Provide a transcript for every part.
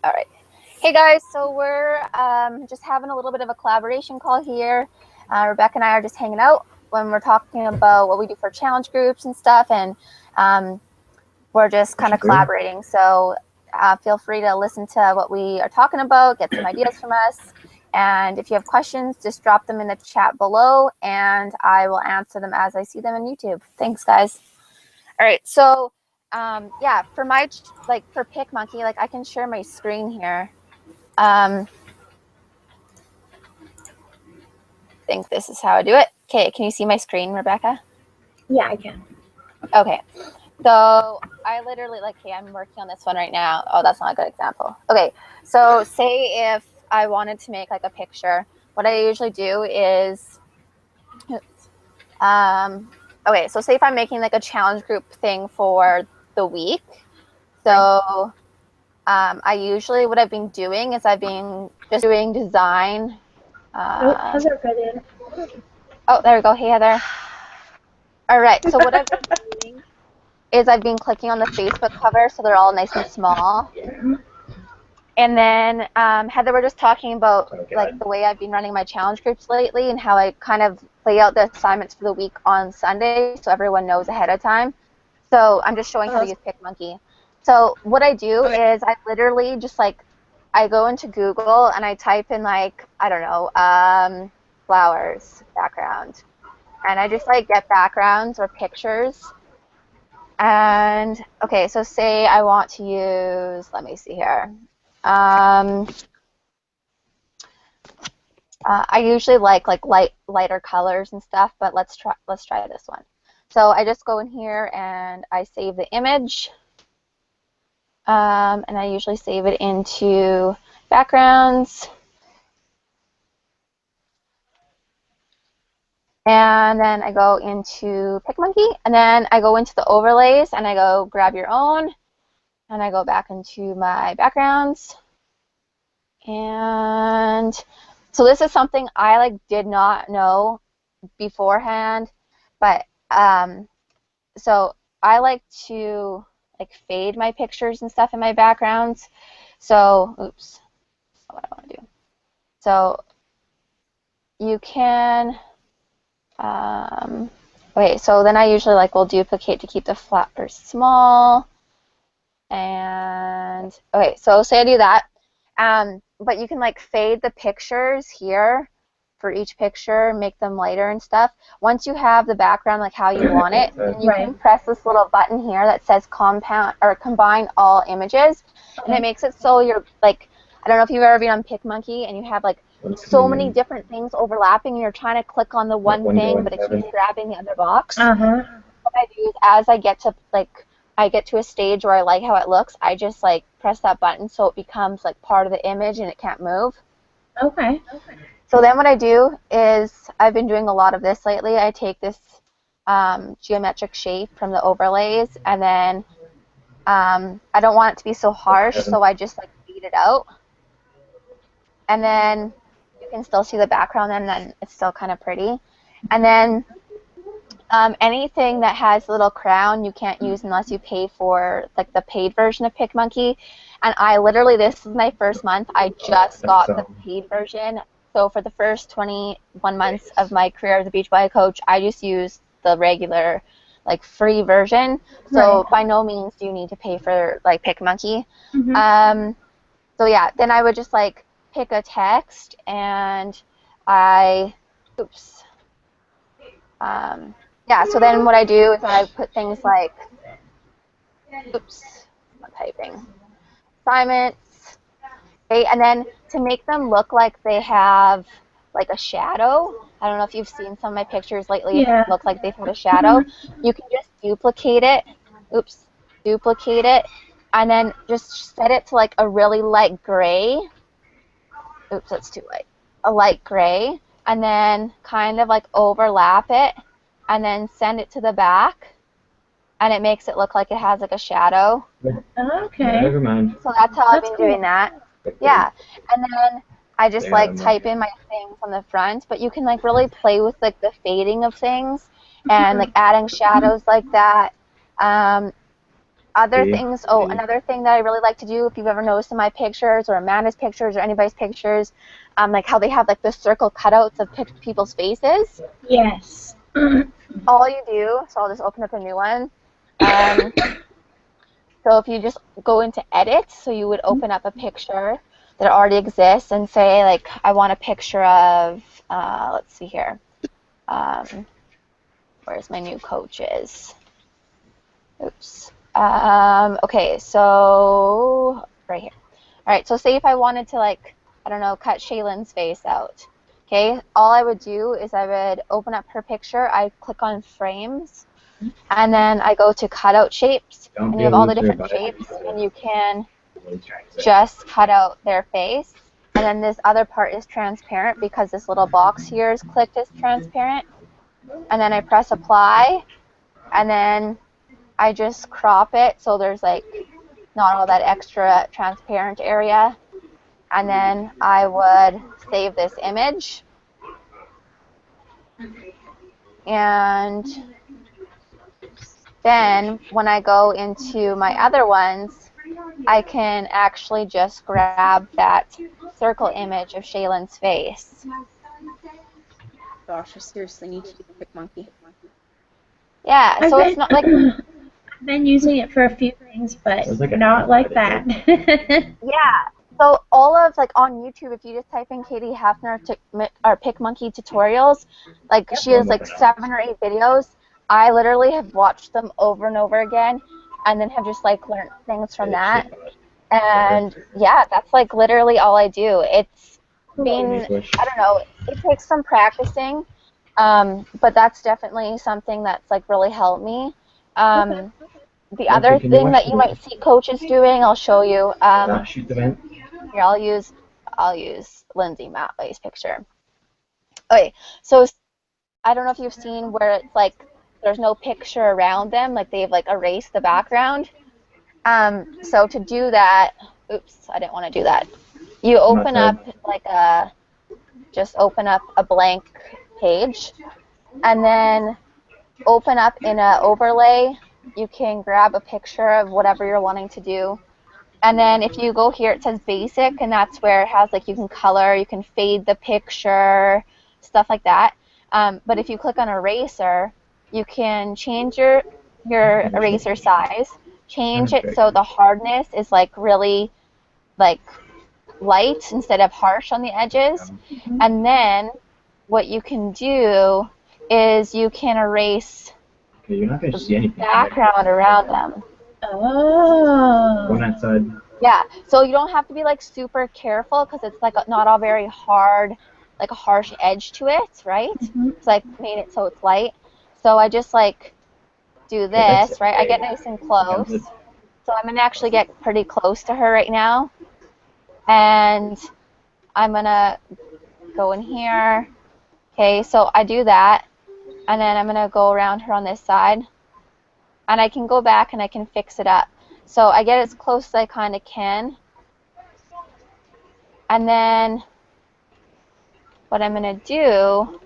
All right. Hey guys, so we're just having a little bit of a collaboration call here. Rebecca and I are just hanging out when we're talking about what we do for challenge groups and stuff, and we're just kind of collaborating. So feel free to listen to what we are talking about, get some ideas from us, and if you have questions, just drop them in the chat below, and I will answer them as I see them on YouTube. Thanks, guys. All right, so yeah, for my for PicMonkey, I can share my screen here. I think this is how I do it. Okay, can you see my screen, Rebecca? Yeah, I can. Okay, so I literally I'm working on this one right now. Oh, that's not a good example. Okay, so say if I wanted to make a picture, what I usually do is, okay, so say if I'm making a challenge group thing for the week. So I usually, what I've been doing is I've been just doing design. Heather got in. Oh, there we go. Hey, Heather. All right, so what I've been doing is I've been clicking on the Facebook cover, so they're all nice and small. And then Heather, we're just talking about the way I've been running my challenge groups lately and how I kind of lay out the assignments for the week on Sunday so everyone knows ahead of time. So I'm just showing how to use PicMonkey. So what I do is I literally just I go into Google and I type in I don't know, flowers background. And I just get backgrounds or pictures. And okay, so say I want to use, let me see here. I usually lighter colors and stuff, but let's try this one. So I just go in here and I save the image. And I usually save it into backgrounds. And then I go into PicMonkey, and then I go into the overlays, and I go grab your own, and I go back into my backgrounds. And so this is something I did not know beforehand, but so I like to fade my pictures and stuff in my backgrounds. So, oops, that's not what I want to do. So you can, okay, so then I usually will duplicate to keep the flowers small. And okay, so say I do that. But you can fade the pictures here for each picture, make them lighter and stuff. Once you have the background how you want it, then you can press this little button here that says compound or combine all images, and it makes it so you're I don't know if you've ever been on PicMonkey and you have so many different things overlapping and you're trying to click on the one thing, but it keeps grabbing the other box. What I do is as I get to I get to a stage where I like how it looks, I just press that button so it becomes part of the image and it can't move. Okay. So then what I do is, I've been doing a lot of this lately, I take this geometric shape from the overlays, and then I don't want it to be so harsh, so I just fade it out. And then you can still see the background, and then it's still kind of pretty. And then anything that has a little crown you can't use unless you pay for the paid version of PicMonkey. And I literally, this is my first month, I just got the paid version. So for the first 21 months of my career as a beach body coach, I just used the regular free version. So by no means do you need to pay for PicMonkey. So yeah, then I would just pick a text and yeah, so then what I do is I put things oops, I'm typing, assignments, okay, and then to make them look like they have a shadow, I don't know if you've seen some of my pictures lately, it looks like they've had a shadow, you can just duplicate it, duplicate it, and then just set it to a really light gray, oops, that's too light, a light gray, and then kind of overlap it, and then send it to the back, and it makes it look like it has a shadow. Okay. Never mind. So that's how I've been doing that. Yeah, and then I just type in my things on the front, but you can really play with the fading of things and adding shadows like that. Other things, another thing that I really like to do, if you've ever noticed in my pictures or Amanda's pictures or anybody's pictures, like how they have like the circle cutouts of people's faces. Yes. All you do, so I'll just open up a new one. So if you just go into edit, so you would open up a picture that already exists and say like, I want a picture of, let's see here. Where's my new coaches? Oops. Okay, so right here. All right, so say if I wanted to, like, I don't know, cut Shaylin's face out. Okay, all I would do is I would open up her picture, I click on frames, and then I go to cutout shapes, and you have all the different shapes, and you can just cut out their face. And then this other part is transparent because this little box here is clicked as transparent. And then I press apply, and then I just crop it so there's like not all that extra transparent area. And then I would save this image. And then when I go into my other ones, I can actually just grab that circle image of Shaylin's face. Gosh, I seriously need to do PicMonkey. Yeah, so it's not like... I've been using it for a few things, but not like that. Yeah. So all of, like, on YouTube, if you just type in Katie Hafner or PicMonkey tutorials, like, she has, like, 7 or 8 videos. I literally have watched them over and over again and then have just, like, learned things from that. And, yeah, that's, like, literally all I do. It's been, I don't know, it takes some practicing, but that's definitely something that's, like, really helped me. The other thing that you might see coaches doing, I'll show you. Here, I'll use Lindsay Matley's picture. Okay, so I don't know if you've seen where it's like there's no picture around them, like they've like erased the background. So to do that, oops, I didn't want to do that. You open up like just open up a blank page, and then open up in an overlay. You can grab a picture of whatever you're wanting to do. And then if you go here, it says basic, and that's where it has, like, you can color, you can fade the picture, stuff like that. But if you click on eraser, you can change your eraser size, change it so the hardness is, like, really, like, light instead of harsh on the edges. And then what you can do is you can erase the background around them. Oh. On that side. Yeah, so you don't have to be like super careful because it's like not all very hard, like a harsh edge to it, right? It's like made it so it's light. So I just like do this, right? I get nice and close. So I'm gonna actually get pretty close to her right now, and I'm gonna go in here. Okay, so I do that, and then I'm gonna go around her on this side. And I can go back and I can fix it up. So I get as close as I kind of can. And then what I'm going to do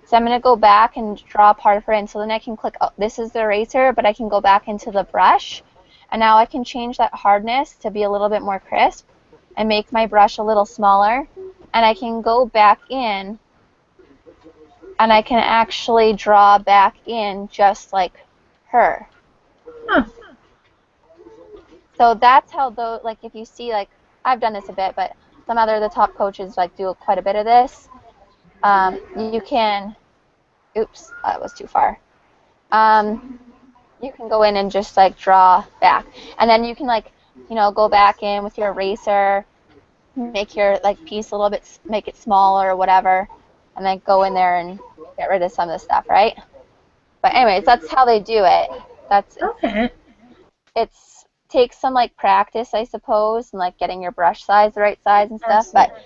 is I'm going to go back and draw part of her in. So then I can click, oh, this is the eraser, but I can go back into the brush. And now I can change that hardness to be a little bit more crisp and make my brush a little smaller. And I can go back in and I can actually draw back in just like her. Huh. So that's how though, like if you see, like I've done this a bit, but some other of the top coaches like do quite a bit of this. You can, oops, that was too far. You can go in and just like draw back, and then you can like, you know, go back in with your eraser, make your like piece a little bit, make it smaller or whatever, and then go in there and get rid of some of the stuff, right? But anyways, that's how they do it. That's Okay. It's takes some like practice, I suppose, and like getting your brush size the right size and stuff. But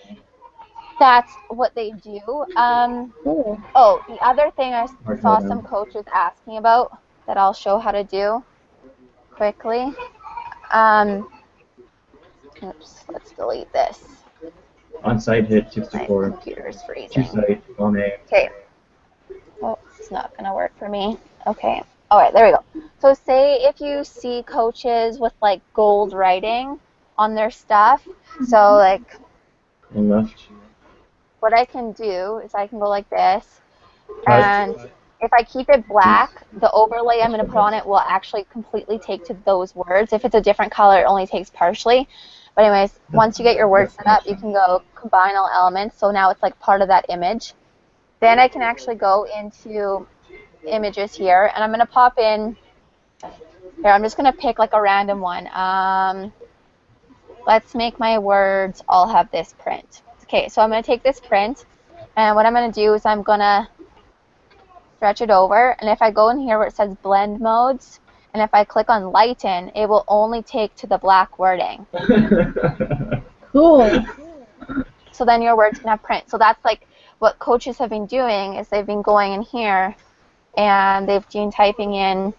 that's what they do. Cool. Oh, the other thing I saw some coaches asking about that I'll show how to do quickly. Oops, let's delete this. On site hit My 64. computer's Two freezing. site, on A. Okay. Oh, it's not gonna work for me. Okay. All right, there we go. So say if you see coaches with like gold writing on their stuff, so like On left. what I can do is I can go like this, Cut. and if I keep it black, the overlay I'm going to put on it will actually completely take to those words. If it's a different color, it only takes partially. But anyways, once you get your words set up, you can go combine all elements. So now it's like part of that image. Then I can actually go into images here, and I'm going to pop in, here, I'm just going to pick like a random one. Let's make my words all have this print. Okay, so I'm going to take this print, and what I'm going to do is I'm going to stretch it over, and if I go in here where it says blend modes, and if I click on lighten, it will only take to the black wording. Cool. So then your words can have print. So that's like what coaches have been doing is they've been going in here and they've been typing in,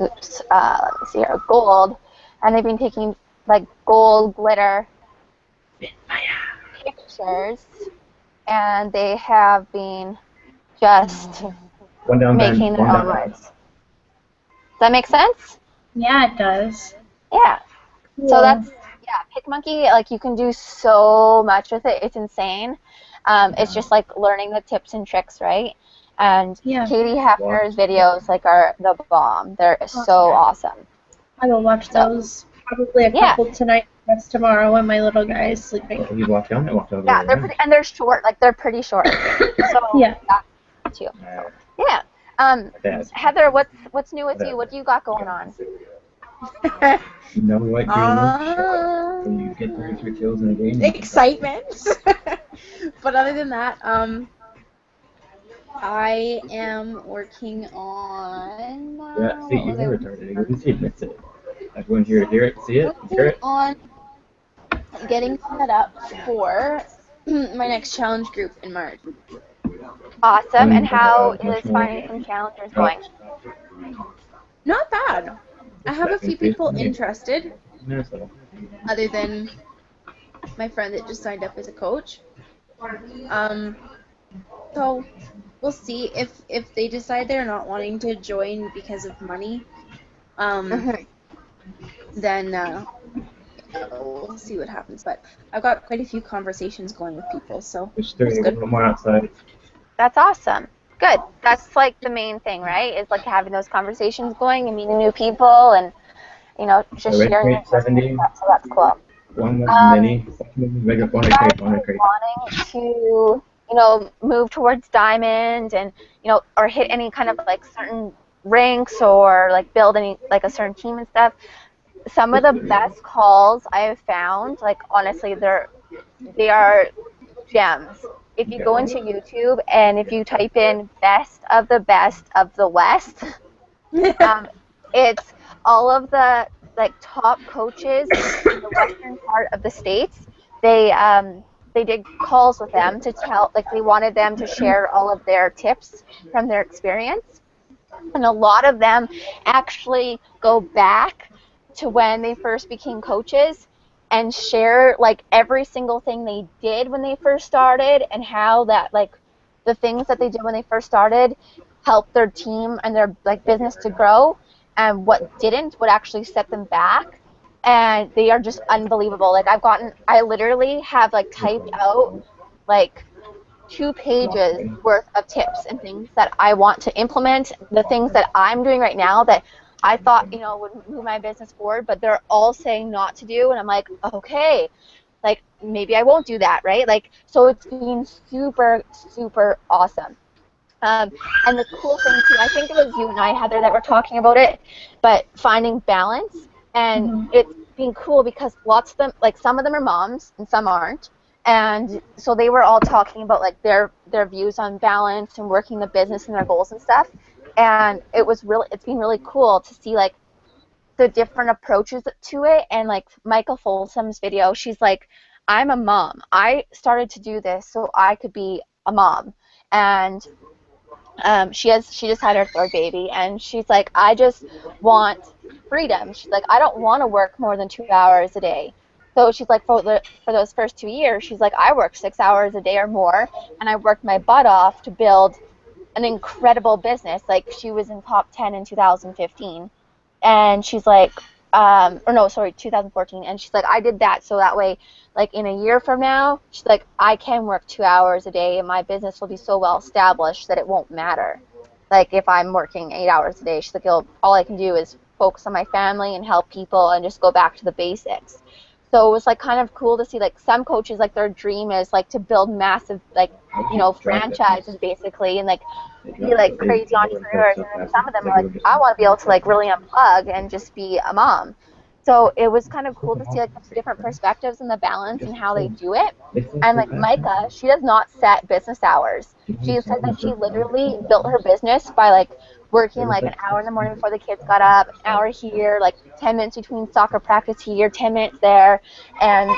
oops, let me see here, gold, and they've been taking like gold glitter pictures, and they have been just One down, Ben. making their One own down. words. Does that make sense? Yeah, it does. Yeah. Cool. So that's, yeah, PicMonkey, like you can do so much with it. It's insane. It's just like learning the tips and tricks, right? And Yeah. Katie Hefner's videos like are the bomb. They're so awesome. I will watch So- those. Probably a Yeah. couple tonight, rest tomorrow when my little guy is sleeping. Oh, you walked down. I walked over Yeah, there. they're pretty, and they're short. Like they're pretty short. So Yeah. that's too. Yeah. Heather, what's new with you? What do you got going on? No white green. When you get 33 kills in a game. Excitement. But other than that, I am working on. Yeah, see, you're retarded. At least he admits it. Everyone here to hear it, see it, hear it. On getting set up for my next challenge group in March. Awesome. And how is National- finding some challengers going? Not bad. I have a few people interested, Minnesota. other than my friend that just signed up as a coach. So we'll see if they decide they're not wanting to join because of money. Then we'll see what happens. But I've got quite a few conversations going with people, so There's 30, it's a good. little more outside. That's awesome. Good. That's like the main thing, right? Is like having those conversations going and meeting new people and, you know, just Red sharing. crate 70. So that's cool. One was mini. Regular one Guys crate, one crate. wanting to, you know, move towards diamond and, you know, or hit any kind of like certain ranks or like build any like a certain team and stuff. Some of the best calls I have found, like honestly, they are gems. If you go into YouTube and if you type in best of the West, it's all of the like top coaches in the western part of the states. They did calls with them to tell, like they wanted them to share all of their tips from their experience, and a lot of them actually go back to when they first became coaches and share like every single thing they did when they first started and how that like the things that they did when they first started helped their team and their like business to grow, and what didn't would actually set them back. And they are just unbelievable. Like I literally have like typed out like 2 pages worth of tips and things that I want to implement, the things that I'm doing right now that I thought, you know, would move my business forward, but they're all saying not to do, and I'm like, okay, like maybe I won't do that, right? Like, so it's been super, super awesome. And the cool thing too, I think it was you and I, Heather, that were talking about it, but finding balance, and it's been cool because lots of them, like some of them are moms and some aren't, and so they were all talking about like their views on balance and working the business and their goals and stuff. And it's been really cool to see like the different approaches to it. And like Michael Folsom's video, she's like, I'm a mom. I started to do this so I could be a mom. And she just had her 3rd baby, and she's like, I just want freedom. She's like, I don't want to work more than 2 hours a day. So she's like, for those first 2 years, she's like, I worked 6 hours a day or more, and I worked my butt off to build an incredible business. Like, she was in top 10 in 2015, and she's like, or no, sorry, 2014, and she's like, I did that so that way, like, in a year from now, she's like, I can work 2 hours a day, and my business will be so well established that it won't matter. Like, if I'm working 8 hours a day, she's like, all I can do is focus on my family and help people and just go back to the basics. So it was like kind of cool to see, like, some coaches, like, their dream is like to build massive, like, franchises basically, and like be like crazy entrepreneurs, and then some of them are like, I want to be able to like really unplug and just be a mom. So it was kind of cool to see like different perspectives and the balance and how they do it. And like Micah, she does not set business hours. She said that she literally built her business by like working like an hour in the morning before the kids got up, an hour here, like 10 minutes between soccer practice here, 10 minutes there, and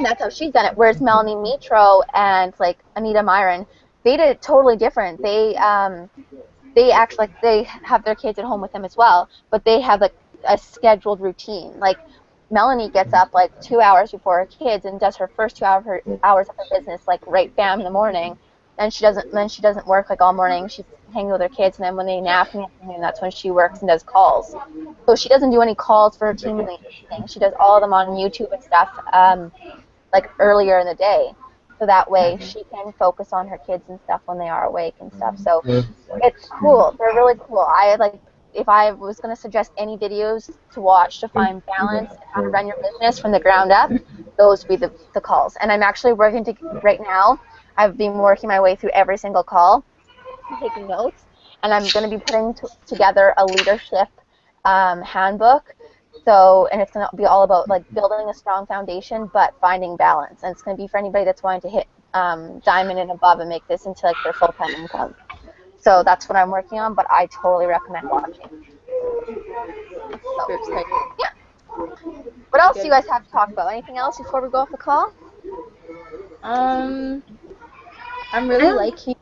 that's how she's done it. Whereas Melanie Mitro and like Anita Myron, they did it totally different. They actually, like, they have their kids at home with them as well, but they have like a scheduled routine. Like, Melanie gets up like 2 hours before her kids and does her first 2 hours of her business like right bam in the morning, and she doesn't work like all morning. She's hanging with her kids, and then when they nap in the afternoon, that's when she works and does calls. So she doesn't do any calls for her team or anything. She does all of them on YouTube and stuff, like earlier in the day, so that way she can focus on her kids and stuff when they are awake and stuff. So it's cool. They're really cool. If I was going to suggest any videos to watch to find balance and how to run your business from the ground up, those would be the calls. And I'm actually right now, I've been working my way through every single call, taking notes, and I'm going to be putting together a leadership handbook. So, and it's going to be all about like building a strong foundation, but finding balance. And it's going to be for anybody that's wanting to hit diamond and above and make this into like their full-time income. So that's what I'm working on, but I totally recommend watching. So, yeah. What else do you guys have to talk about? Anything else before we go off the call? I'm really liking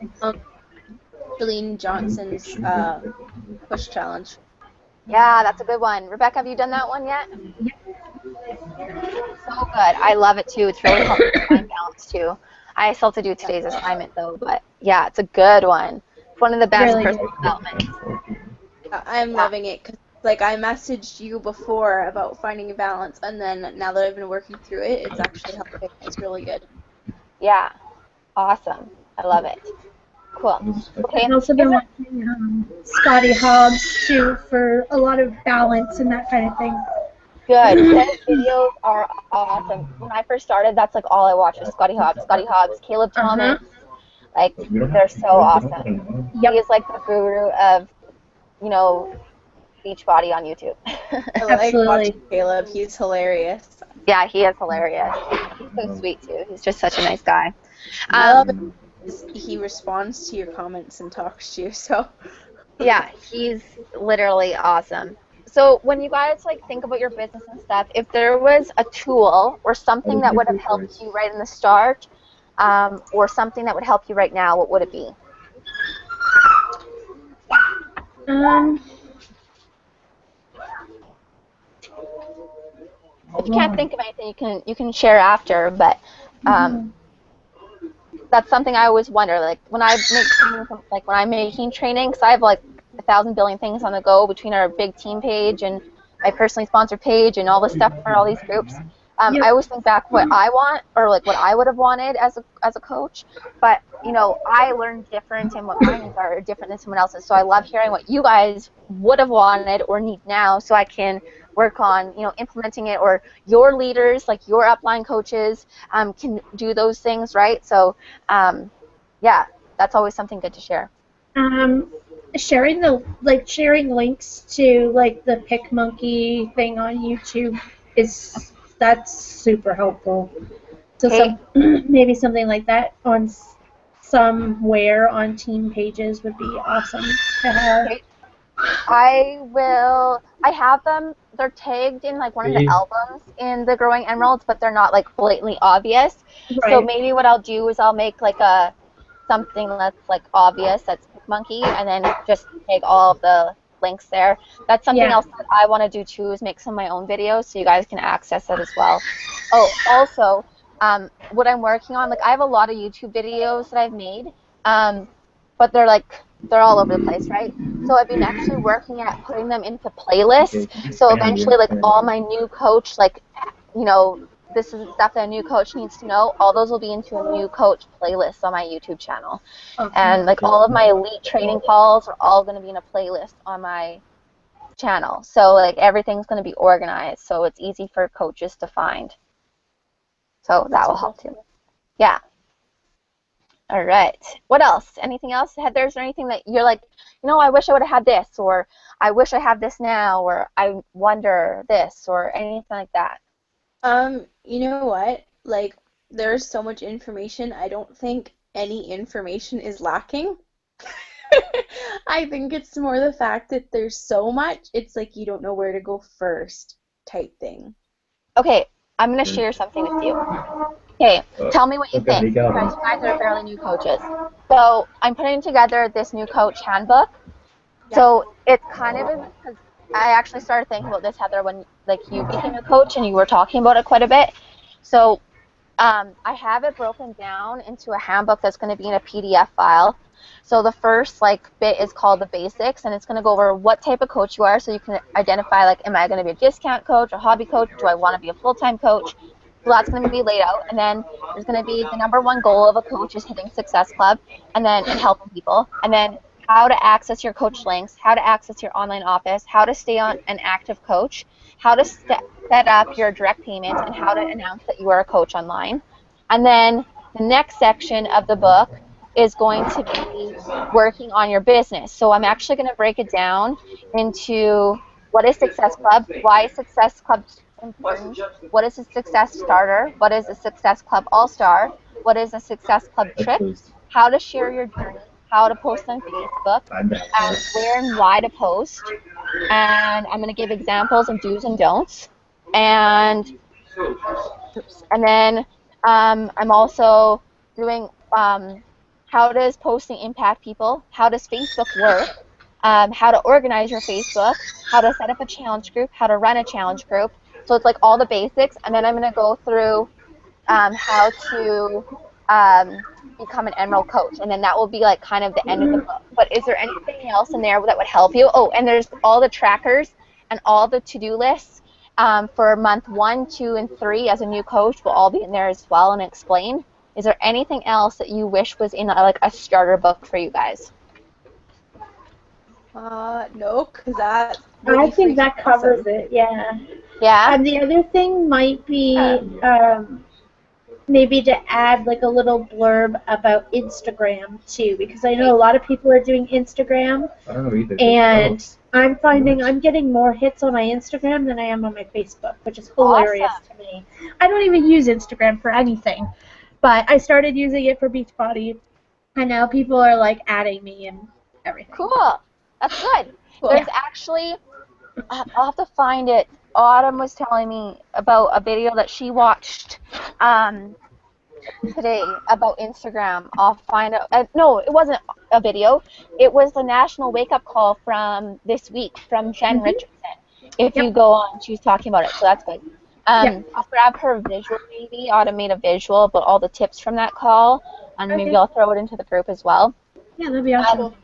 Jolene Johnson's push challenge. Yeah, that's a good one. Rebecca, have you done that one yet? So good. I love it too. It's really helpful to find balance too. I still have to do today's assignment though, but yeah, it's a good one. It's one of the best personal developments. I'm loving it because, like, I messaged you before about finding a balance, and then now that I've been working through it, it's actually helping. It's really good. Yeah, awesome. I love it. Cool. Okay. I've also been watching Scotty Hobbs too for a lot of balance and that kind of thing. Good. His videos are awesome. When I first started, that's like all I watched was Scotty Hobbs, Caleb Thomas. Like, they're so awesome. He is like the guru of, Beachbody on YouTube. I like watching Caleb. He's hilarious. Yeah, he is hilarious. He's so sweet too. He's just such a nice guy. I love it. He responds to your comments and talks to you, so. Yeah, he's literally awesome. So when you guys like think about your business and stuff, if there was a tool or something that would have helped you right in the start, or something that would help you right now, what would it be? If you can't think of anything, you can share after, but that's something I always wonder. Like when I make training, like when I'm making training, because I have like 1,000 billion things on the go between our big team page and my personally sponsored page and all this stuff for all these groups. I always think back what I want, or like what I would have wanted as a coach, but I learn different, and what my needs are different than someone else's. So I love hearing what you guys would have wanted or need now, so I can work on implementing it, or your leaders, like your upline coaches, can do those things, right? So yeah, that's always something good to share. Sharing links to like the PicMonkey thing on YouTube that's super helpful. So maybe something like that on somewhere on team pages would be awesome to have. I have them. They're tagged in like one of the albums in the Growing Emeralds, but they're not like blatantly obvious. Right. So maybe what I'll do is I'll make like something that's like obvious, that's PicMonkey, and then just take all of the links there. That's something else that I want to do too, is make some of my own videos so you guys can access it as well. Oh, also, what I'm working on, like I have a lot of YouTube videos that I've made, but they're like they're all over the place, right? So I've been actually working at putting them into playlists. Okay, So expand eventually, like it. all my new coach, like, you know, this is stuff that a new coach needs to know. All those will be into a new coach playlist on my YouTube channel. Awesome. And like all of my elite training calls are all going to be in a playlist on my channel. So like everything's going to be organized, so it's easy for coaches to find. So that will help too. Yeah. All right. What else? Anything else? Heather, is there anything that you're like, you know, I wish I would have had this, or I wish I have this now, or I wonder this, or anything like that? You know what? Like, there's so much information. I don't think any information is lacking. I think it's more the fact that there's so much, it's like you don't know where to go first type thing. Okay, I'm going to share something with you. Okay, tell me what you think. Okay, Because you guys are fairly new coaches. So I'm putting together this new coach handbook. So it's kind of because I actually started thinking about this, Heather, when like you became a coach and you were talking about it quite a bit. So I have it broken down into a handbook that's going to be in a PDF file. So the first like bit is called the basics, and it's going to go over what type of coach you are, so you can identify like, am I going to be a discount coach, a hobby coach, do I want to be a full-time coach? So that's going to be laid out, and then there's going to be the number one goal of a coach is hitting Success Club, and then and helping people, and then how to access your coach links, how to access your online office, how to stay on an active coach, how to set up your direct payments, and how to announce that you are a coach online. And then the next section of the book is going to be working on your business. So I'm actually going to break it down into what is Success Club, why is Success Club important, what is a Success Starter, what is a Success Club All-Star, what is a Success Club Trick, how to share your journey, how to post on Facebook, where and why to post, and I'm going to give examples of do's and don'ts, and then I'm also doing how does posting impact people, how does Facebook work, how to organize your Facebook, how to set up a challenge group, how to run a challenge group. So it's like all the basics, and then I'm going to go through how to become an Emerald coach, and then that will be like kind of the end of the book. But is there anything else in there that would help you? Oh, and there's all the trackers and all the to-do lists for month 1, 2, and 3 as a new coach will all be in there as well and explained. Is there anything else that you wish was in like a starter book for you guys? No, because that. I think that covers it. Yeah. Yeah. And the other thing might be maybe to add like a little blurb about Instagram too, because I know a lot of people are doing Instagram, I don't know either. and I'm finding I'm getting more hits on my Instagram than I am on my Facebook, which is hilarious to me. I don't even use Instagram for anything, but I started using it for Beachbody, and now people are like adding me and everything. Cool. That's good. There's actually, I'll have to find it. Autumn was telling me about a video that she watched today about Instagram. I'll find out. No, it wasn't a video. It was the national wake-up call from this week from Jen Richardson. If you go on, she was talking about it, so that's good. I'll grab her visual maybe. Autumn made a visual about all the tips from that call, and maybe I'll throw it into the group as well. Yeah, that'd be awesome.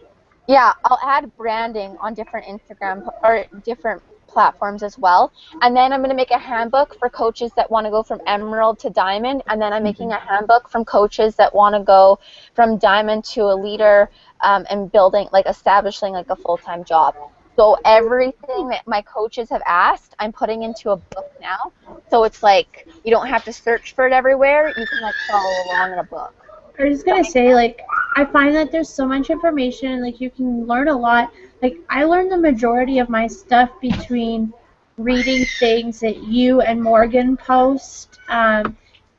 Yeah, I'll add branding on different Instagram or different platforms as well. And then I'm going to make a handbook for coaches that want to go from Emerald to Diamond. And then I'm making a handbook from coaches that want to go from Diamond to a leader and building, like establishing like a full-time job. So everything that my coaches have asked, I'm putting into a book now. So it's like you don't have to search for it everywhere. You can like follow along in a book. I was just going to say, like, I find that there's so much information, like, you can learn a lot. Like, I learned the majority of my stuff between reading things that you and Morgan post, my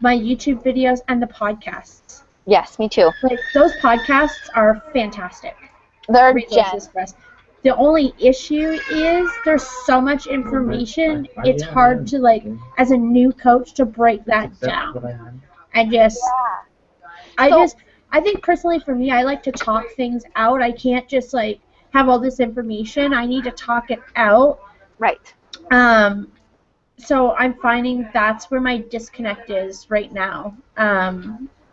YouTube videos, and the podcasts. Yes, me too. Like, those podcasts are fantastic. They're gems. The only issue is there's so much information, it's hard to, like, as a new coach, to break that down. I think personally for me, I like to talk things out. I can't just like have all this information. I need to talk it out. Right. So I'm finding that's where my disconnect is right now,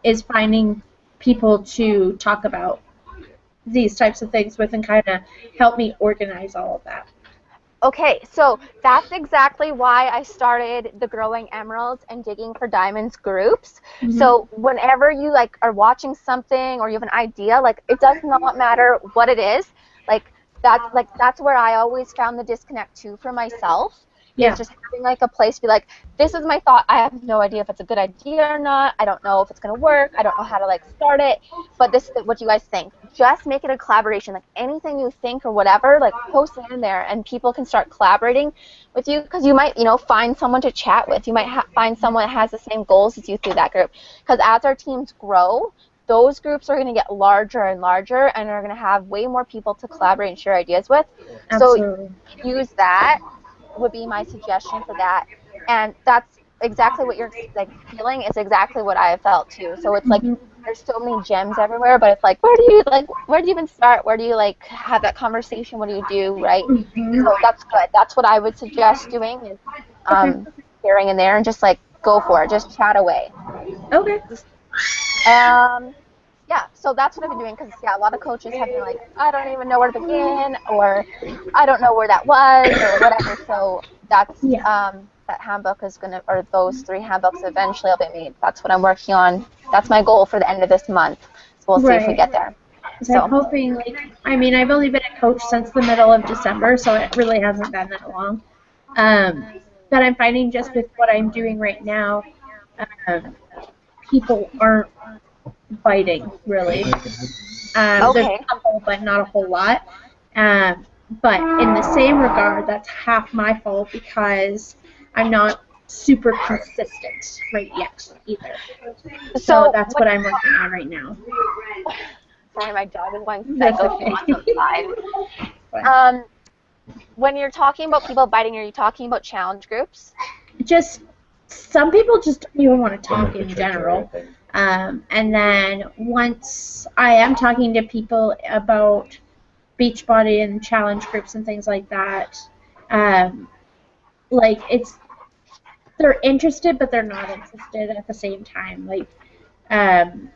is finding people to talk about these types of things with and kind of help me organize all of that. Okay, so that's exactly why I started the Growing Emeralds and Digging for Diamonds groups. Mm-hmm. So whenever you like are watching something or you have an idea, like it does not matter what it is, that's where I always found the disconnect too for myself. Yeah. Is just having like a place to be like, this is my thought. I have no idea if it's a good idea or not. I don't know if it's gonna work. I don't know how to like start it. But this is what you guys think. Just make it a collaboration. Like anything you think or whatever, like post it in there, and people can start collaborating with you because you might, find someone to chat with. You might find someone that has the same goals as you through that group. Because as our teams grow, those groups are going to get larger and larger, and are going to have way more people to collaborate and share ideas with. Absolutely. So use that would be my suggestion for that. And that's exactly what you're like feeling is exactly what I have felt too. So it's like there's so many gems everywhere, but it's like where do you even start? Where do you like have that conversation? What do you do, right? Mm-hmm. So that's good. That's what I would suggest doing is sharing in there and just like go for it. Just chat away. Okay. Yeah, so that's what I've been doing because, a lot of coaches have been like, I don't even know where to begin, or I don't know where that was, or whatever. So that's, that handbook is going to, or those 3 handbooks eventually will be made. That's what I'm working on. That's my goal for the end of this month. So we'll see if we get there. So I'm hoping, I've only been a coach since the middle of December, so it really hasn't been that long. But I'm finding just with what I'm doing right now, people aren't biting, really. There's a couple, but not a whole lot. But in the same regard, that's half my fault because I'm not super consistent right yet either. So that's what I'm working on right now. Sorry, my dog is going psycho outside. When you're talking about people biting, are you talking about challenge groups? Just some people just don't even want to talk in general. And then once I am talking to people about Beachbody and challenge groups and things like that, they're interested, but they're not interested at the same time. And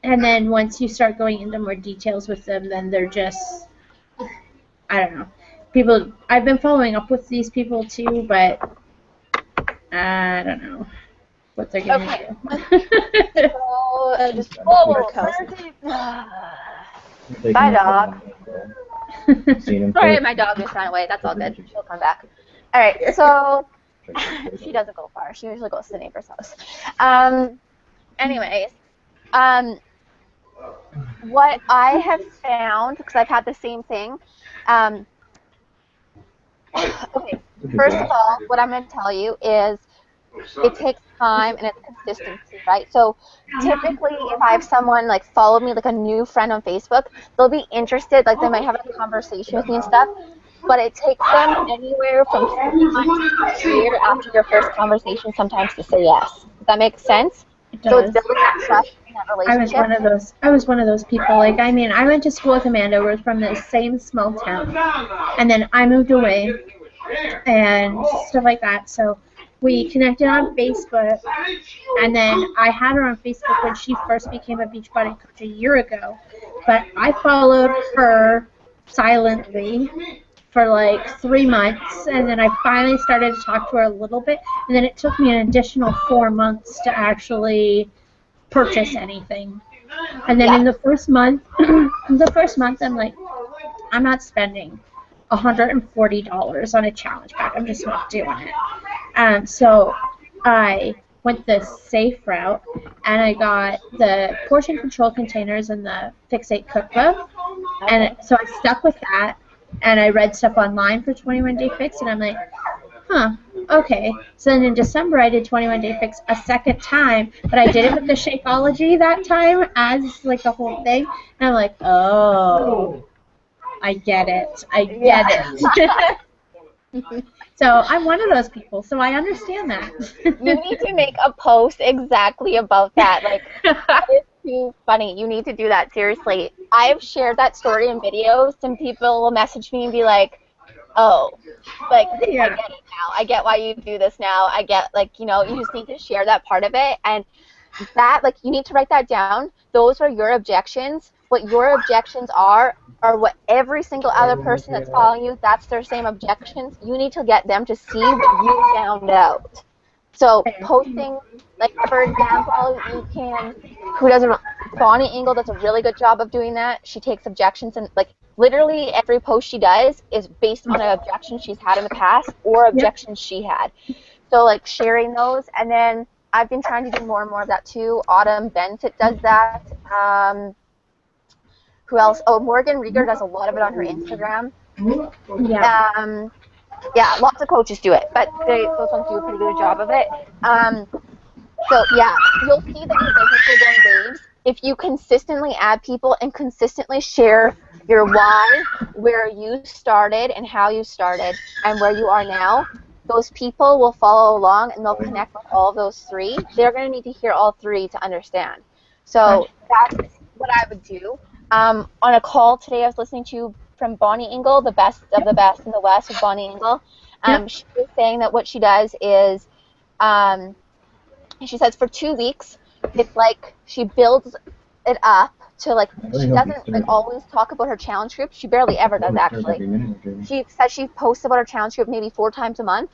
then once you start going into more details with them, then they're just, I don't know. I've been following up with these people too, but I don't know what they're going to do. Bye, dog. Sorry, my dog just ran away. That's all good. She'll come back. All right, so she doesn't go far. She usually goes to the neighbor's house. Anyways, what I have found, because I've had the same thing, okay, first of all, what I'm going to tell you is it takes time and it's consistency, right? So typically if I have someone like follow me, like a new friend on Facebook, they'll be interested, like they might have a conversation with me and stuff, but it takes them anywhere from 3 months to a year after your first conversation sometimes to say yes. Does that make sense? It does. So it's building that trust in that relationship. I was one of those people. I went to school with Amanda. We're from the same small town. And then I moved away and stuff like that. So we connected on Facebook, and then I had her on Facebook when she first became a Beachbody coach a year ago. But I followed her silently for 3 months, and then I finally started to talk to her a little bit, and then it took me an additional 4 months to actually purchase anything. And then in the first month, I'm like, I'm not spending $140 on a challenge pack. I'm just not doing it. So I went the safe route, and I got the portion control containers and the Fix8 cookbook. And so I stuck with that, and I read stuff online for 21 Day Fix, and I'm like, okay. So then in December, I did 21 Day Fix a second time, but I did it with the Shakeology that time as the whole thing. And I'm like, oh, I get it. I get it. So I'm one of those people, so I understand that. You need to make a post exactly about that. That is too funny. You need to do that, seriously. I've shared that story in videos, and people will message me and be like, oh, I get it now. I get why you do this now. I get, you just need to share that part of it. And that, you need to write that down. Those are your objections what your objections are what every single other person that's following you, that's their same objections. You need to get them to see what you found out. So posting, like for example, you can, Bonnie Engel does a really good job of doing that. She takes objections and like literally every post she does is based on an objection she's had in the past or objections she had. So like sharing those, and then I've been trying to do more and more of that too. Autumn Bennett does that. Who else? Oh, Morgan Rieger does a lot of it on her Instagram. Yeah. Yeah, lots of coaches do it, but those ones do a pretty good job of it. So yeah, you'll see that your business will go in waves if you consistently add people and consistently share your why, where you started and how you started, and where you are now. Those people will follow along and they'll connect with all of those three. They're going to need to hear all three to understand. So that's what I would do. On a call today I was listening to from Bonnie Engel, the best of the best in the West with Bonnie Engel. She was saying that what she does is, she says for 2 weeks, it's like she builds it up to like, she doesn't like always talk about her challenge group. She barely ever does actually. She says she posts about her challenge group maybe 4 times a month,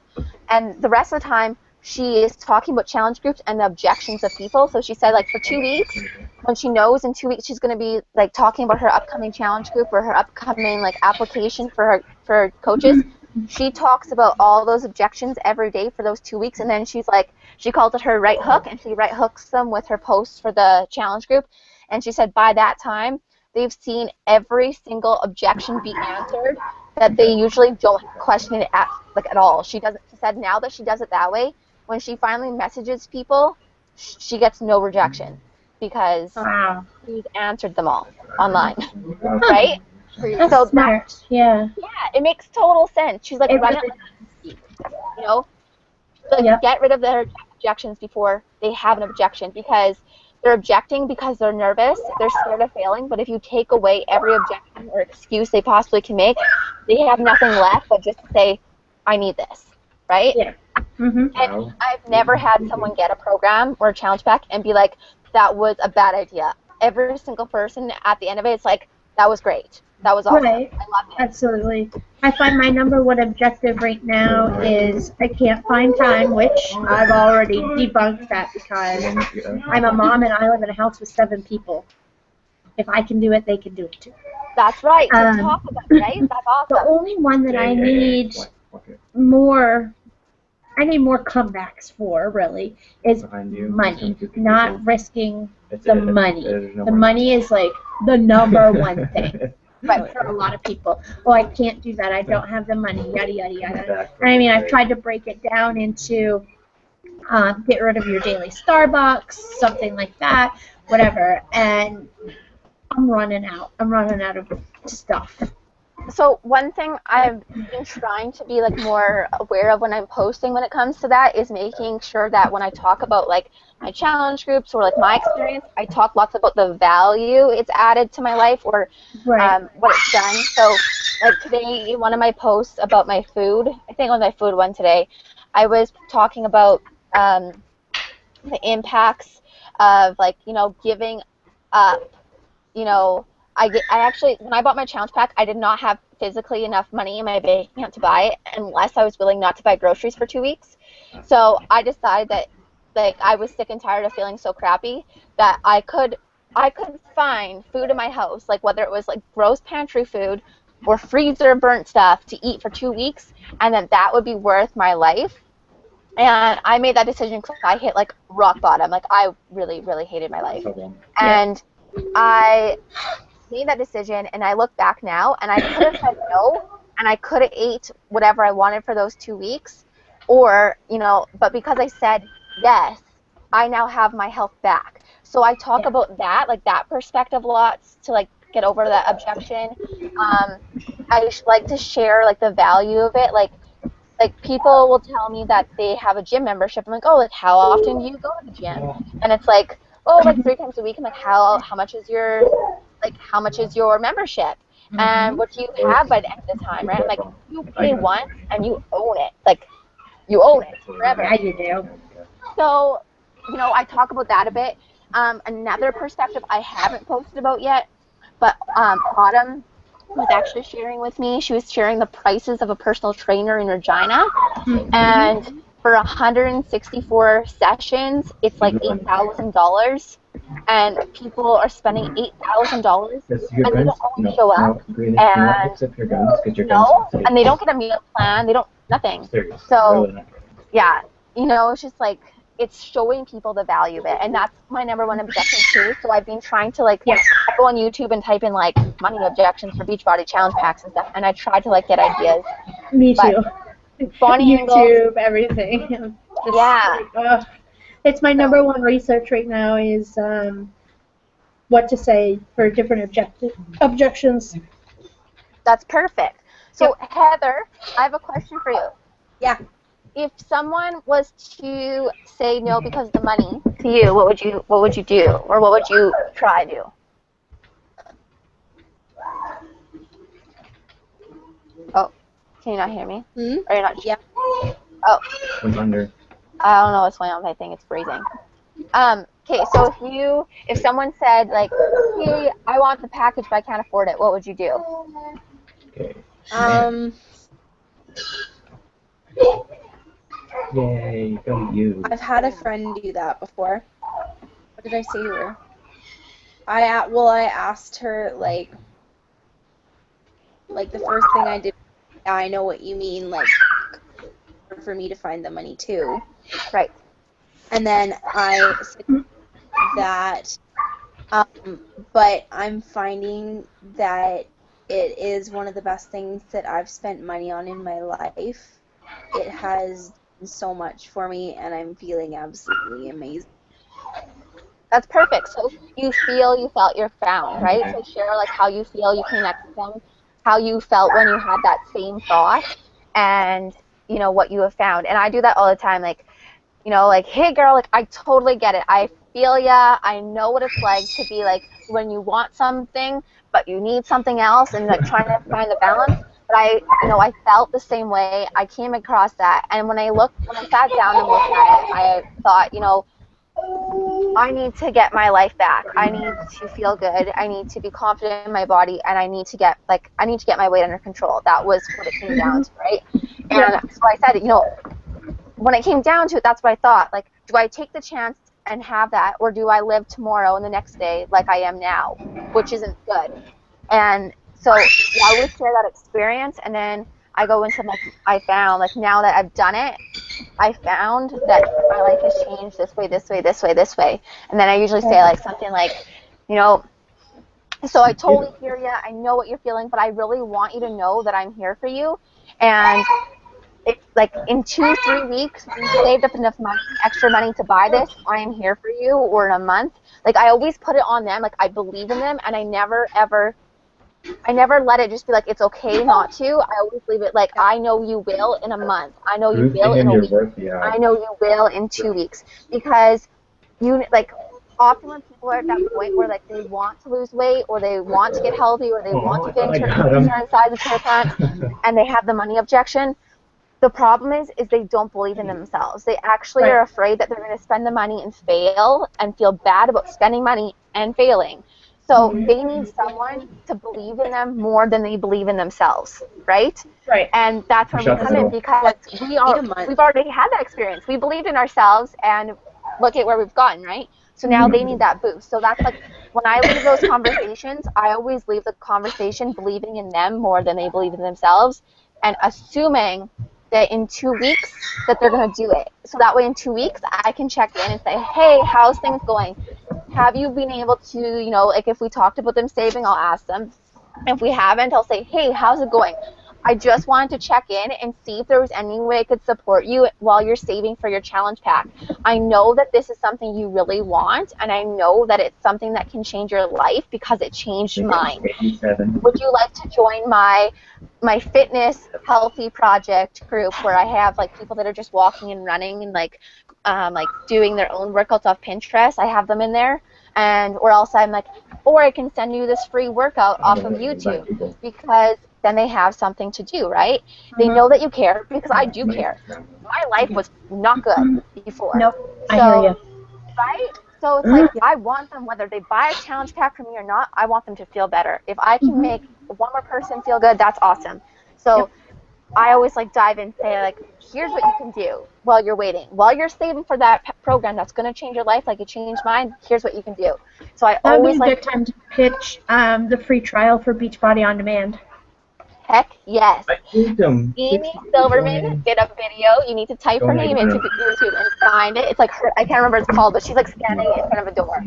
and the rest of the time she is talking about challenge groups and the objections of people. So she said like for 2 weeks, when she knows in 2 weeks she's going to be like talking about her upcoming challenge group or her upcoming like application for coaches, she talks about all those objections every day for those 2 weeks, and then she's like, she calls it her right hook, and she right hooks them with her posts for the challenge group. And she said by that time they've seen every single objection be answered, that they usually don't question it at all. She said now that she does it that way, when she finally messages people, she gets no rejection because she's answered them all online, right? That's so smart. Yeah, it makes total sense. She's like, run it like, you know, like get rid of their objections before they have an objection, because they're objecting because they're nervous, they're scared of failing. But if you take away every objection or excuse they possibly can make, they have nothing left but just to say, I need this, right? Yeah. Mm-hmm. And I've never had someone get a program or a challenge pack and be like, that was a bad idea. Every single person at the end of it, it's like, that was great. That was awesome. Right. I loved it. Absolutely. I find my number one objective right now is I can't find time, which I've already debunked that because I'm a mom and I live in a house with 7 people. If I can do it, they can do it too. That's right. To talk about it, right? That's awesome. The only one that I need more comebacks for, really, is money. Not risking the money. The money is like the number one thing. But for a lot of people, I can't do that. I don't have the money, yada, yada, yada. And I mean, I've tried to break it down into get rid of your daily Starbucks, something like that, whatever. And I'm running out. I'm running out of stuff. So one thing I've been trying to be like more aware of when I'm posting when it comes to that is making sure that when I talk about like my challenge groups or like my experience, I talk lots about the value it's added to my life or what it's done. So like today, one of my posts about my food, I think on my food one today, I was talking about the impacts of like, you know, giving up, you know, I actually, when I bought my challenge pack, I did not have physically enough money in my bank account to buy it unless I was willing not to buy groceries for 2 weeks. So I decided that, like, I was sick and tired of feeling so crappy that I could find food in my house, like whether it was like gross pantry food or freezer burnt stuff to eat for 2 weeks, and then that would be worth my life. And I made that decision because I hit like rock bottom. Like I really, really hated my life. And I made that decision, and I look back now, and I could have said no, and I could have ate whatever I wanted for those 2 weeks, or, you know, but because I said yes, I now have my health back. So I talk about that, like that perspective lots to like get over that objection. I like to share like the value of it, like people will tell me that they have a gym membership. I'm like, oh, like how often do you go to the gym? And it's like, oh, like 3 times a week. I'm like, how much is your membership? And what do you have by the end of the time, right? I'm like, you pay once and you own it. Like, you own it forever. Yeah, you do. So, you know, I talk about that a bit. Another perspective I haven't posted about yet, but Autumn was actually sharing with me. She was sharing the prices of a personal trainer in Regina, and for 164 sessions, it's like $8,000, and people are spending $8,000, Yes, your and they guns. don't always No, show up, no, Green. Do not and mix up your guns because your guns are safe. and they don't get a meal plan. They don't nothing. Serious. So Really not. yeah, it's just like it's showing people the value of it, and that's my number one objection too. So I've been trying to I go on YouTube and type in like money objections for Beachbody challenge packs and stuff, and I try to like get ideas. Me too. Bonnie YouTube, everything. Just, Yeah. It's my number one research right now is what to say for different objections. That's perfect. So Heather, I have a question for you. Yeah. If someone was to say no because of the money to you, what would you do, or what would you try to do? Oh, can you not hear me? Hmm? Or you're not? Yeah. Oh, I'm under. I don't know what's going on with my thing. It's freezing. Okay, so if someone said like, hey, I want the package but I can't afford it, what would you do? Okay. Yay, go you. I've had a friend do that before. What did I say to her? I asked her like the first thing I did. I know what you mean, like for me to find the money too. Right. And then I said that, but I'm finding that it is one of the best things that I've spent money on in my life. It has done so much for me, and I'm feeling absolutely amazing. That's perfect. So you felt you're found, right? So share like how you feel, you connect with them, how you felt when you had that same thought, and what you have found. And I do that all the time, like hey girl, like I totally get it. I feel ya. I know what it's like to be like when you want something but you need something else, and like trying to find the balance. But I felt the same way. I came across that, and when I sat down and looked at it, I thought, I need to get my life back. I need to feel good. I need to be confident in my body, and I need to get my weight under control. That was what it came down to, right? And so I said, when it came down to it, that's what I thought. Like, do I take the chance and have that, or do I live tomorrow and the next day like I am now, which isn't good? And so I would share that experience, and then I go into I found now that I've done it, I found that my life has changed this way, this way, this way, this way. And then I usually say something like, so I totally hear you. I know what you're feeling, but I really want you to know that I'm here for you. And if in 2-3 weeks you saved up enough extra money to buy this, I am here for you. Or in a month, I always put it on them. I believe in them, and I never let it just be it's okay not to. I always leave it I know you will in a month. I know you will in a week. I know you will in 2 weeks. Because often when people are at that point where they want to lose weight, or they want to get healthy, or they want to get into a certain size of pair pants, and they have the money objection, the problem is they don't believe in themselves. They actually are afraid that they're going to spend the money and fail and feel bad about spending money and failing. So they need someone to believe in them more than they believe in themselves, right? Right. And that's where we come in, because we've already had that experience. We believed in ourselves, and look at where we've gotten, right? So now they need that boost. So that's when I leave those conversations, I always leave the conversation believing in them more than they believe in themselves, and assuming that in 2 weeks that they're going to do it. So that way in 2 weeks I can check in and say, hey, how's things going? Have you been able to, if we talked about them saving, I'll ask them. If we haven't, I'll say, hey, how's it going? I just wanted to check in and see if there was any way I could support you while you're saving for your challenge pack. I know that this is something you really want, and I know that it's something that can change your life because it changed mine. Would you like to join my fitness healthy project group, where I have people that are just walking and running and doing their own workouts off Pinterest? I have them in there. Or else I'm or I can send you this free workout off of YouTube, because then they have something to do, right? They know that you care, because I do care. My life was not good before. Nope, I hear you. Right? So it's like, I want them, whether they buy a challenge pack from me or not, I want them to feel better. If I can make one more person feel good, that's awesome. So I always like dive in and say, like, here's what you can do while you're waiting. While you're saving for that program that's going to change your life like it changed mine, here's what you can do. So I That would always be a like, good time to pitch the free trial for Beachbody On Demand. heck yes. I gave them Amy 60 Silverman million. did a video. You need to type her name into YouTube and find it. It's like her, I can't remember what it's called, but she's like standing in front of a door.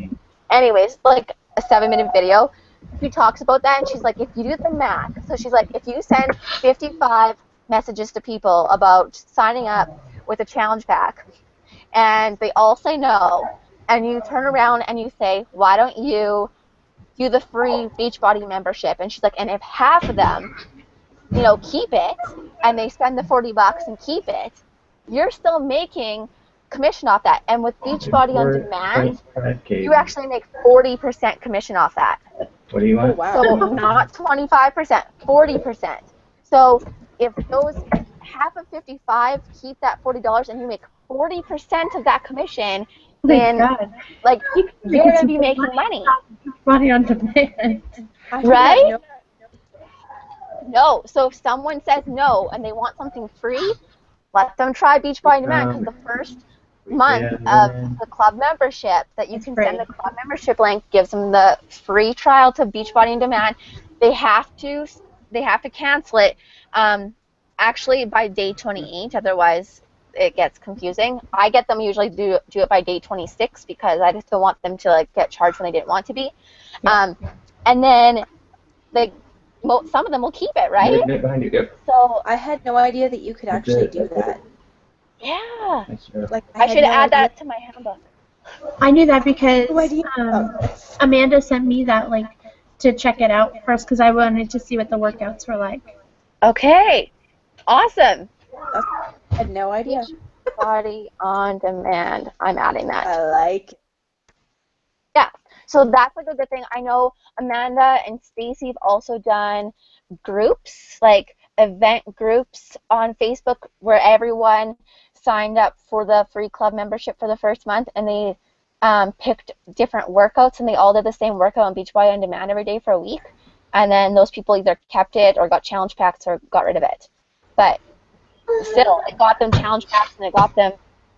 Anyways, like a 7-minute video. She talks about that, and she's like, if you do the math, so she's like, if you send 55 messages to people about signing up with a challenge pack, and they all say no, and you turn around and you say, why don't you do the free Beachbody membership? And she's like, and if half of them, you know, keep it, and they spend the $40 and keep it, you're still making commission off that. And with Beachbody On Demand, you actually make 40% commission off that. What do you want? Oh, wow. So not 25%, 40%. So if those half of 55 keep that $40 and you make 40% of that commission, then like you're going to be making money. Money on demand. Right? No. So if someone says no and they want something free, let them try Beachbody On Demand, because the first month of the club membership that you can send the club membership link gives them the free trial to Beachbody On Demand. They have to cancel it actually by day 28, otherwise it gets confusing. I get them usually do it by day 26 because I just don't want them to like get charged when they didn't want to be. And then some of them will keep it, right? Right behind you, yep. So I had no idea that you could actually do that. yeah, Like I should add that to my handbook. I knew that because No idea. Amanda sent me that link to check it out first because I wanted to see what the workouts were like. Okay, awesome. I had no idea. Body On Demand. I'm adding that. I like it. Yeah, so that's like a good thing. I know Amanda and Stacy have also done groups, like event groups on Facebook where everyone signed up for the free club membership for the first month, and they picked different workouts, and they all did the same workout on Beachbody On Demand every day for a week, and then those people either kept it or got challenge packs or got rid of it. But still, it got them challenge packs and it got them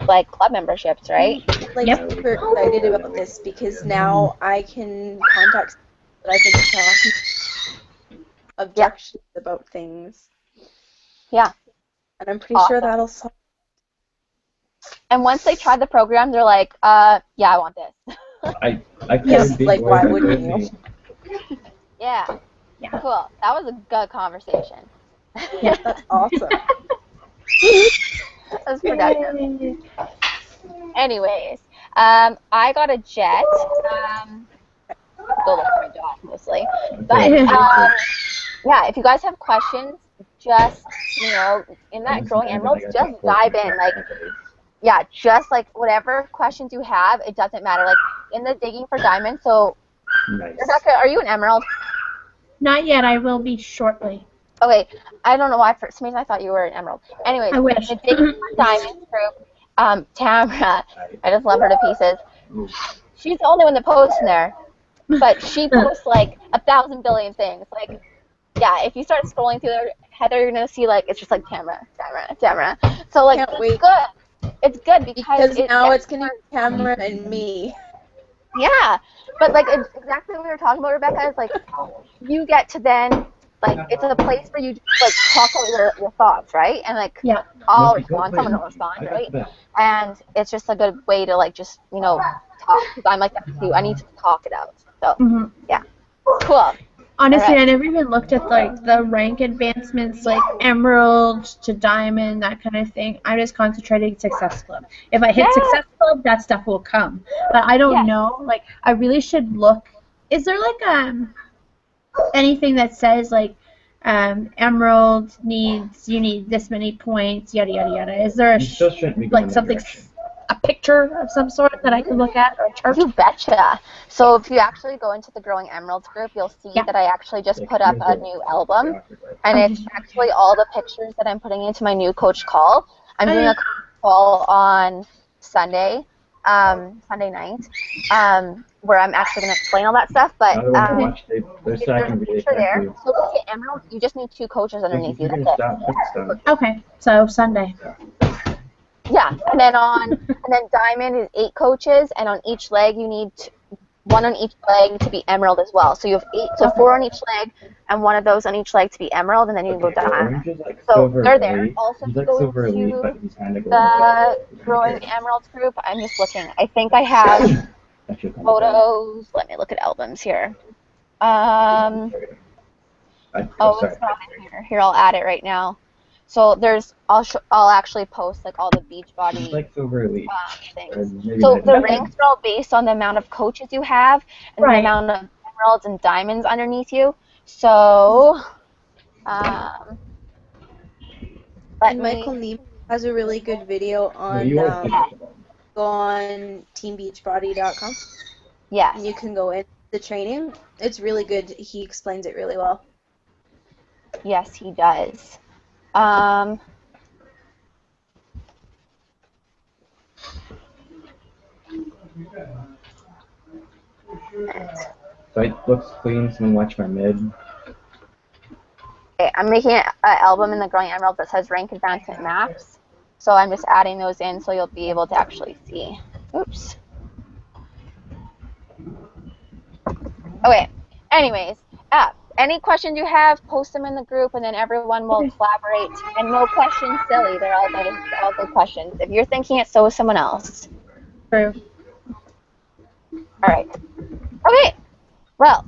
like club memberships, right? Like super excited about this because now I can contact that I've been talking objections about things. Yeah. And I'm pretty sure that'll solve. And once they try the program, they're like, yeah, I want this. I Yes, like, why wouldn't you? Yeah. Cool. That was a good conversation. Yeah, that's awesome. That was productive. Anyways, I got a jet. Go look at my dog mostly. But yeah, if you guys have questions, just in that Growing Emeralds, just dive in. Like, yeah, just like whatever questions you have, it doesn't matter. Like in the digging for diamonds. So, Nice. Rebecca, are you an emerald? Not yet. I will be shortly. Okay, I don't know why for some reason I thought you were an emerald. Anyways, I wish. the Digging for Diamonds group, Tamara, I just love her to pieces. She's the only one that posts in there, but she posts like 1,000 billion things. Like, yeah, if you start scrolling through there, Heather, you're gonna see like it's just like Tamara. So like Can't wait. good. It's good because now it's gonna be Tamara and me. Yeah, but like it's exactly what we were talking about, Rebecca. Is like you get to then. Like, it's a place where you, like, talk out your thoughts, right? And, like, I'll respond, someone will respond, right? And it's just a good way to, like, just, talk. Because I'm like that, too. I need to talk it out. So, yeah. Cool. Honestly, I never even looked at, like, the rank advancements, like, emerald to diamond, that kind of thing. I'm just concentrating Success Club. If I hit Success Club, that stuff will come. But I don't know. Like, I really should look. Is there, like, anything that says like emerald you need this many points, yada yada yada? Is there a picture of some sort that I can look at or a chart? You betcha. So if you actually go into the Growing Emeralds group, you'll see that I actually just put up a new album, and it's actually all the pictures that I'm putting into my new coach call. I'm doing a coach call on Sunday, Sunday night, where I'm actually going to explain all that stuff. But Another one to watch. There's there's tracking a video picture there. exactly. So to get emerald, you just need 2 coaches underneath you. You're That's gonna it. stop. Stop. Okay, so Sunday. Yeah, and then diamond is 8 coaches, and on each leg you need 1 on each leg to be emerald as well. So you have 8, so 4 on each leg, and 1 of those on each leg to be emerald, and then you can go diamond. Orange is like So silver they're there. elite. Also, He's to like go silver elite, to but he's kind of the growing emeralds group, I'm just looking. I think I have photos. Let me look at albums here. Oh, sorry. it's not in here. Here, I'll add it right now. So I'll actually post like all the Beachbody He's like silver elite. things. Or maybe So not the that ranks are all based on the amount of coaches you have and Right. the amount of emeralds and diamonds underneath you. So, And let Michael me. Neeb has a really good video No, on you are go on teambeachbody.com Yes. and you can go in the training. It's really good. He explains it really well. Yes, he does. Site looks clean. Someone watch my mid. Okay, I'm making an album in the Growing Emerald that says rank advancement maps. So I'm just adding those in so you'll be able to actually see. Oops. Okay. Anyways, any questions you have, post them in the group, and then everyone will collaborate. And no questions silly. They're all good questions. If you're thinking it, so is someone else. True. All right. Okay. Well,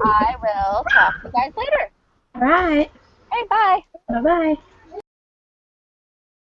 I will talk to you guys later. All right. Okay, bye. Bye-bye.